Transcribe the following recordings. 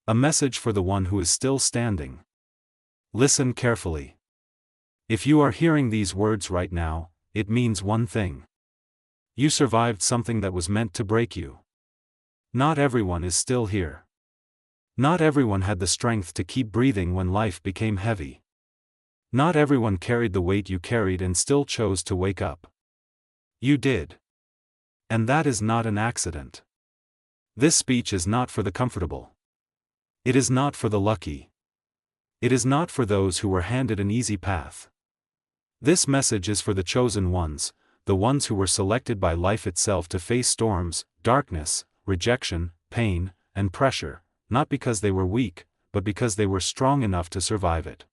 A message for the one who is still standing. Listen carefully. If you are hearing these words right now, it means one thing. You survived something that was meant to break you. Not everyone is still here. Not everyone had the strength to keep breathing when life became heavy. Not everyone carried the weight you carried and still chose to wake up. You did. And that is not an accident. This speech is not for the comfortable. It is not for the lucky. It is not for those who were handed an easy path. This message is for the chosen ones, the ones who were selected by life itself to face storms, darkness, rejection, pain, and pressure, not because they were weak, but because they were strong enough to survive it.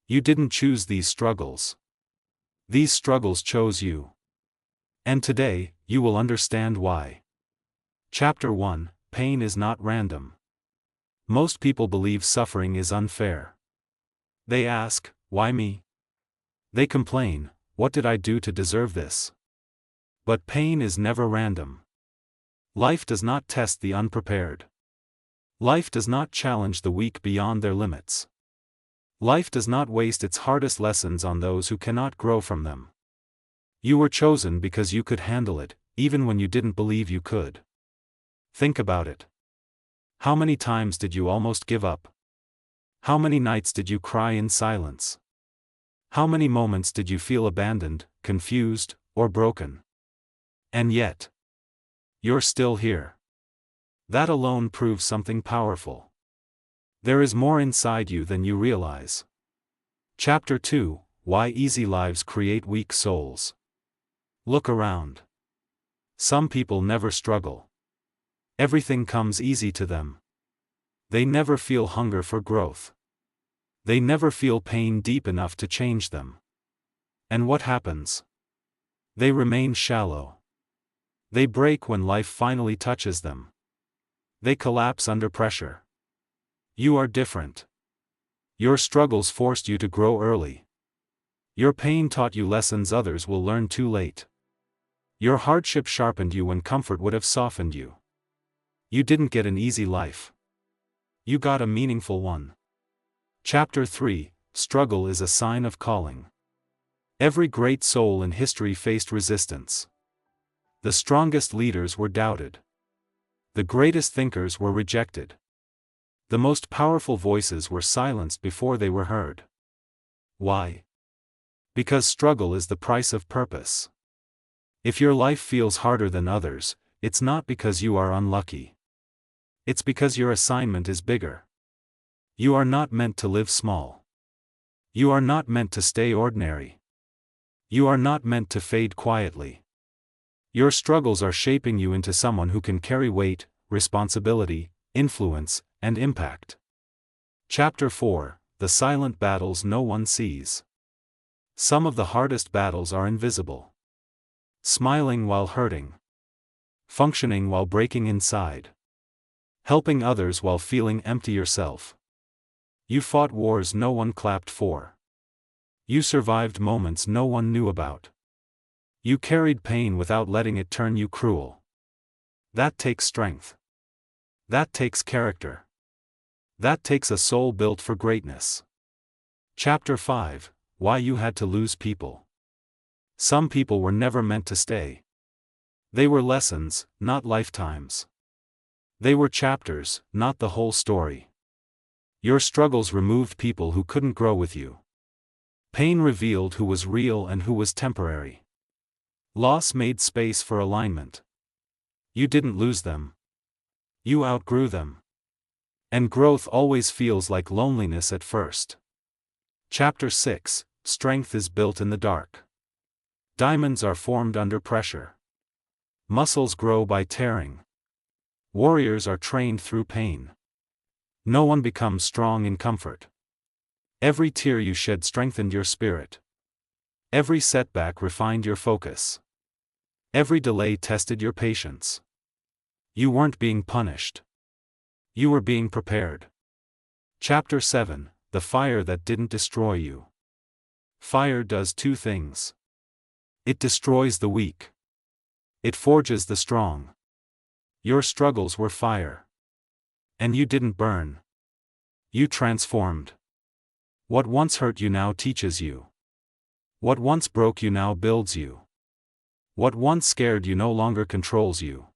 You didn't choose these struggles. These struggles chose you. And today, you will understand why. Chapter 1: Pain is not random. Most people believe suffering is unfair. They ask, why me? They complain, what did I do to deserve this? But pain is never random. Life does not test the unprepared. Life does not challenge the weak beyond their limits. Life does not waste its hardest lessons on those who cannot grow from them. You were chosen because you could handle it, even when you didn't believe you could. Think about it. How many times did you almost give up? How many nights did you cry in silence? How many moments did you feel abandoned, confused, or broken? And yet, you're still here. That alone proves something powerful. There is more inside you than you realize. Chapter 2: Why Easy Lives Create Weak Souls. Look around. Some people never struggle. Everything comes easy to them. They never feel hunger for growth. They never feel pain deep enough to change them. And what happens? They remain shallow. They break when life finally touches them. They collapse under pressure. You are different. Your struggles forced you to grow early. Your pain taught you lessons others will learn too late. Your hardship sharpened you when comfort would have softened you. You didn't get an easy life. You got a meaningful one. Chapter 3: Struggle is a Sign of Calling. Every great soul in history faced resistance. The strongest leaders were doubted. The greatest thinkers were rejected. The most powerful voices were silenced before they were heard. Why? Because struggle is the price of purpose. If your life feels harder than others, it's not because you are unlucky. It's because your assignment is bigger. You are not meant to live small. You are not meant to stay ordinary. You are not meant to fade quietly. Your struggles are shaping you into someone who can carry weight, responsibility, influence, and impact. Chapter 4: The Silent Battles No One Sees. Some of the hardest battles are invisible. Smiling while hurting. Functioning while breaking inside. Helping others while feeling empty yourself. You fought wars no one clapped for. You survived moments no one knew about. You carried pain without letting it turn you cruel. That takes strength. That takes character. That takes a soul built for greatness. Chapter 5: Why You Had to Lose People. Some people were never meant to stay. They were lessons, not lifetimes. They were chapters, not the whole story. Your struggles removed people who couldn't grow with you. Pain revealed who was real and who was temporary. Loss made space for alignment. You didn't lose them. You outgrew them. And growth always feels like loneliness at first. Chapter 6: Strength is Built in the Dark. Diamonds are formed under pressure. Muscles grow by tearing. Warriors are trained through pain. No one becomes strong in comfort. Every tear you shed strengthened your spirit. Every setback refined your focus. Every delay tested your patience. You weren't being punished. You were being prepared. Chapter 7: The Fire That Didn't Destroy You. Fire does two things. It destroys the weak. It forges the strong. Your struggles were fire. And you didn't burn. You transformed. What once hurt you now teaches you. What once broke you now builds you. What once scared you no longer controls you.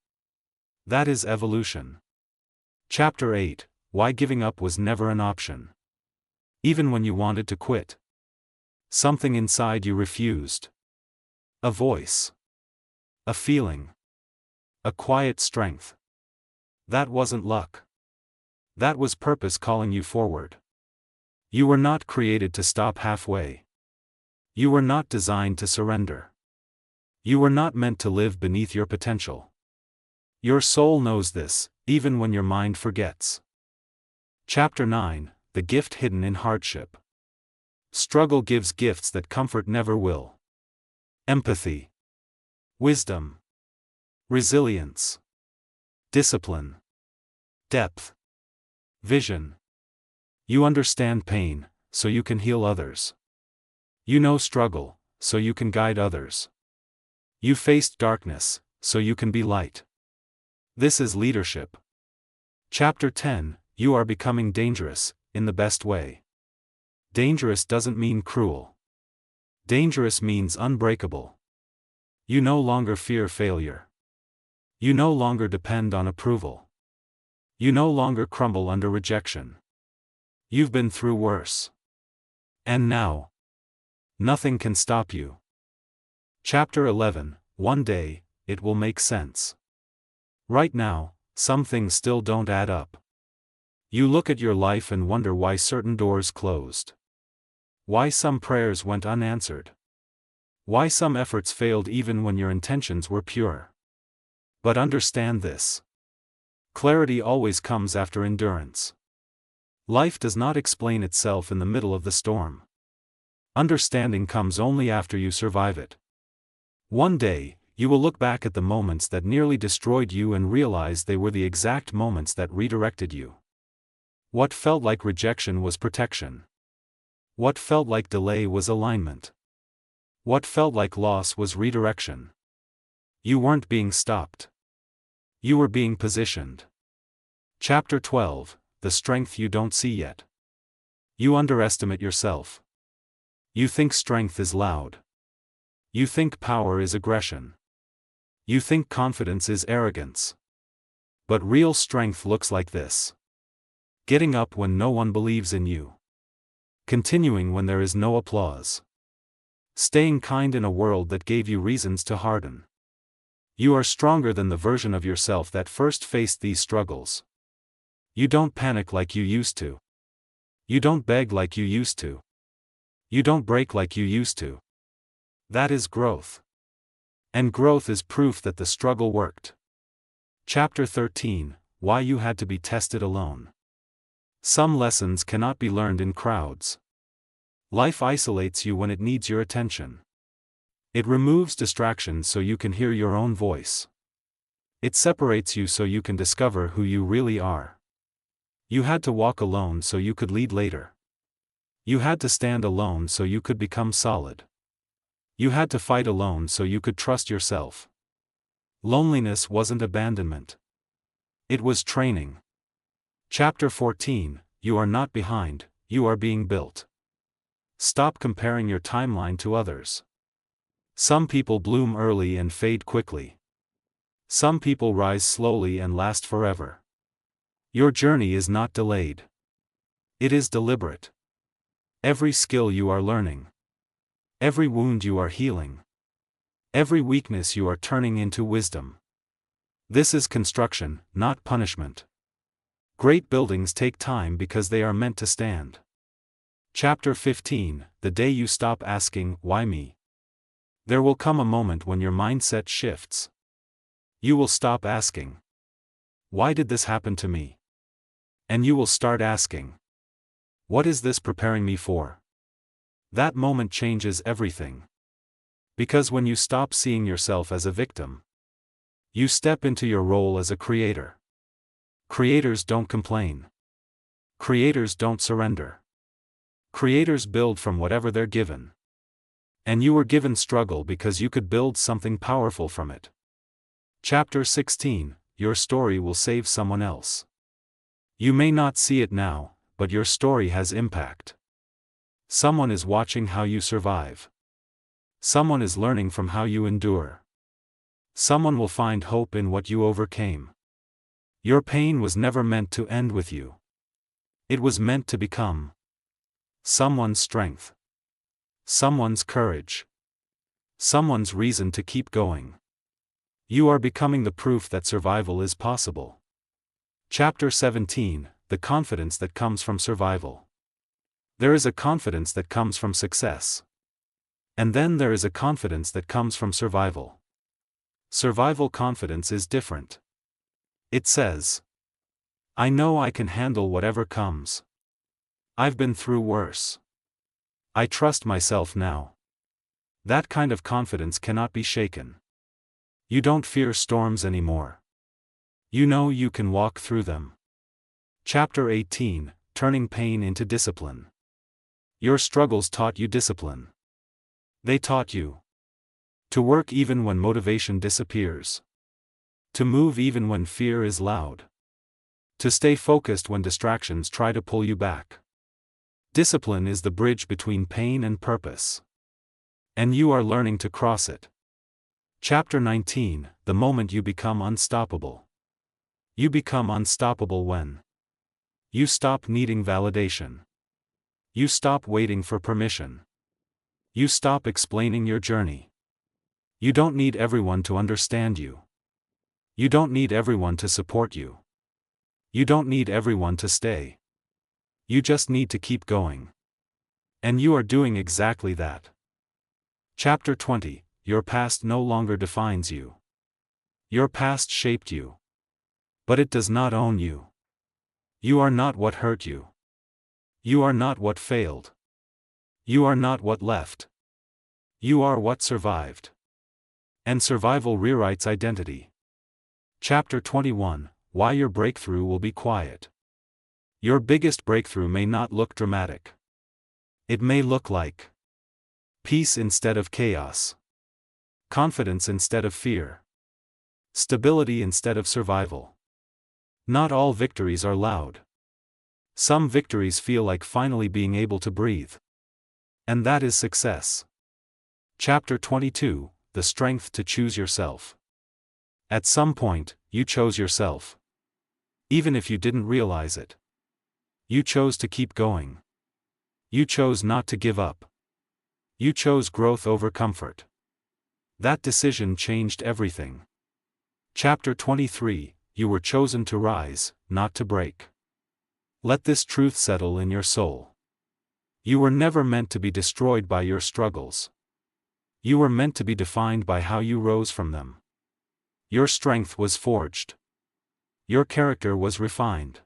That is evolution. Chapter 8, Why Giving Up Was Never an Option. Even when you wanted to quit, something inside you refused. A voice. A feeling. A quiet strength. That wasn't luck. That was purpose calling you forward. You were not created to stop halfway. You were not designed to surrender. You were not meant to live beneath your potential. Your soul knows this, even when your mind forgets. Chapter 9, The Gift Hidden in Hardship. Struggle gives gifts that comfort never will. Empathy. Wisdom. Resilience. Discipline. Depth. Vision. You understand pain, so you can heal others. You know struggle, so you can guide others. You faced darkness, so you can be light. This is leadership. Chapter 10, You Are Becoming Dangerous, in the Best Way. Dangerous doesn't mean cruel. Dangerous means unbreakable. You no longer fear failure. You no longer depend on approval. You no longer crumble under rejection. You've been through worse. And now, nothing can stop you. Chapter 11, One day, it will make sense. Right now, some things still don't add up. You look at your life and wonder why certain doors closed. Why some prayers went unanswered. Why some efforts failed even when your intentions were pure. But understand this. Clarity always comes after endurance. Life does not explain itself in the middle of the storm. Understanding comes only after you survive it. One day, you will look back at the moments that nearly destroyed you and realize they were the exact moments that redirected you. What felt like rejection was protection. What felt like delay was alignment. What felt like loss was redirection. You weren't being stopped. You were being positioned. Chapter 12, The Strength You Don't See Yet. You underestimate yourself. You think strength is loud. You think power is aggression. You think confidence is arrogance. But real strength looks like this. Getting up when no one believes in you. Continuing when there is no applause. Staying kind in a world that gave you reasons to harden. You are stronger than the version of yourself that first faced these struggles. You don't panic like you used to. You don't beg like you used to. You don't break like you used to. That is growth. And growth is proof that the struggle worked. Chapter 13, Why You Had to Be Tested Alone. Some lessons cannot be learned in crowds. Life isolates you when it needs your attention. It removes distractions so you can hear your own voice. It separates you so you can discover who you really are. You had to walk alone so you could lead later. You had to stand alone so you could become solid. You had to fight alone so you could trust yourself. Loneliness wasn't abandonment. It was training. Chapter 14, You Are Not Behind, You Are Being Built. Stop comparing your timeline to others. Some people bloom early and fade quickly. Some people rise slowly and last forever. Your journey is not delayed. It is deliberate. Every skill you are learning. Every wound you are healing. Every weakness you are turning into wisdom. This is construction, not punishment. Great buildings take time because they are meant to stand. Chapter 15, The Day You Stop Asking, Why Me? There will come a moment when your mindset shifts. You will stop asking, why did this happen to me? And you will start asking, what is this preparing me for? That moment changes everything. Because when you stop seeing yourself as a victim, you step into your role as a creator. Creators don't complain. Creators don't surrender. Creators build from whatever they're given. And you were given struggle because you could build something powerful from it. Chapter 16, Your Story Will Save Someone Else. You may not see it now, but your story has impact. Someone is watching how you survive. Someone is learning from how you endure. Someone will find hope in what you overcame. Your pain was never meant to end with you. It was meant to become someone's strength, someone's courage, someone's reason to keep going. You are becoming the proof that survival is possible. Chapter 17, The Confidence That Comes from Survival. There is a confidence that comes from success. And then there is a confidence that comes from survival. Survival confidence is different. It says, I know I can handle whatever comes. I've been through worse. I trust myself now. That kind of confidence cannot be shaken. You don't fear storms anymore. You know you can walk through them. Chapter 18, Turning Pain into Discipline. Your struggles taught you discipline. They taught you to work even when motivation disappears. To move even when fear is loud. To stay focused when distractions try to pull you back. Discipline is the bridge between pain and purpose. And you are learning to cross it. Chapter 19, The Moment You Become Unstoppable. You become unstoppable when you stop needing validation. You stop waiting for permission. You stop explaining your journey. You don't need everyone to understand you. You don't need everyone to support you. You don't need everyone to stay. You just need to keep going. And you are doing exactly that. Chapter 20, Your past no longer defines you. Your past shaped you. But it does not own you. You are not what hurt you. You are not what failed. You are not what left. You are what survived. And survival rewrites identity. Chapter 21, Why Your Breakthrough Will Be Quiet. Your biggest breakthrough may not look dramatic. It may look like peace instead of chaos. Confidence instead of fear. Stability instead of survival. Not all victories are loud. Some victories feel like finally being able to breathe. And that is success. Chapter 22, The Strength to Choose Yourself. At some point, you chose yourself. Even if you didn't realize it. You chose to keep going. You chose not to give up. You chose growth over comfort. That decision changed everything. Chapter 23, You were chosen to rise, not to break. Let this truth settle in your soul. You were never meant to be destroyed by your struggles. You were meant to be defined by how you rose from them. Your strength was forged. Your character was refined.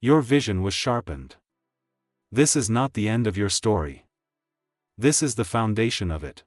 Your vision was sharpened. This is not the end of your story. This is the foundation of it.